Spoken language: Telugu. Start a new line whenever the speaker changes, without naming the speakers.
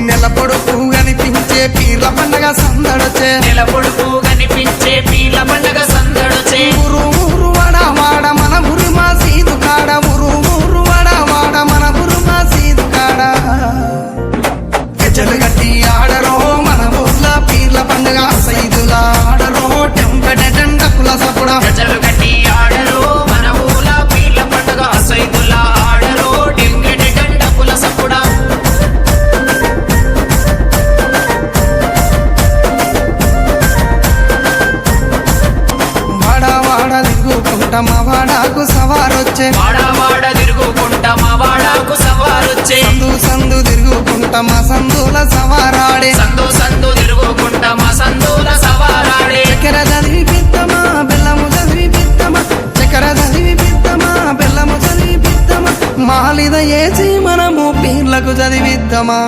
నెల పొడుపు కనిపించే పీర్ల పండగ సందడొచ్చే
నెల పొడుపు కనిపించే పీర్ల పండగ సందడొచ్చే
ఊరు ఊరు వాడ వాడ మన ఊరు మసీదు కాడ ఊరు ఊరు వాడ వాడ మన ఊరు మసీదు కాడ గజ్జలు గట్టి ఆడరో మన ఊర్ల పీర్ల పండగ సైదుల ఆడరో టెంపెట డండకుల సపుడ
గజ్జలు కట్టి ఆడరో మన ఊల పీర్ల పండగ సైదుల ఆడరో టెంకెట డండకుల సపుడ
వాడ వాడ తిరుగుకుంట మా వాడకు సవారొచ్చే
వాడ వాడ తిరుగుకుంట మా వాడకు సవారొచ్చే
సందు సందు తిరుగుకుంట మా సందుల సవారాడే
సందు సందు తిరుగుకుంట మా సందుల సవారాడే
చక్కెర చదివి పిత్తమా బెల్లము చదివి పిత్తమా చక్కెర చదివి పిత్తమా బెల్లము చదివి పిత్తమా మాలిద ఏసి మనము పీర్లకు చదివిద్దమా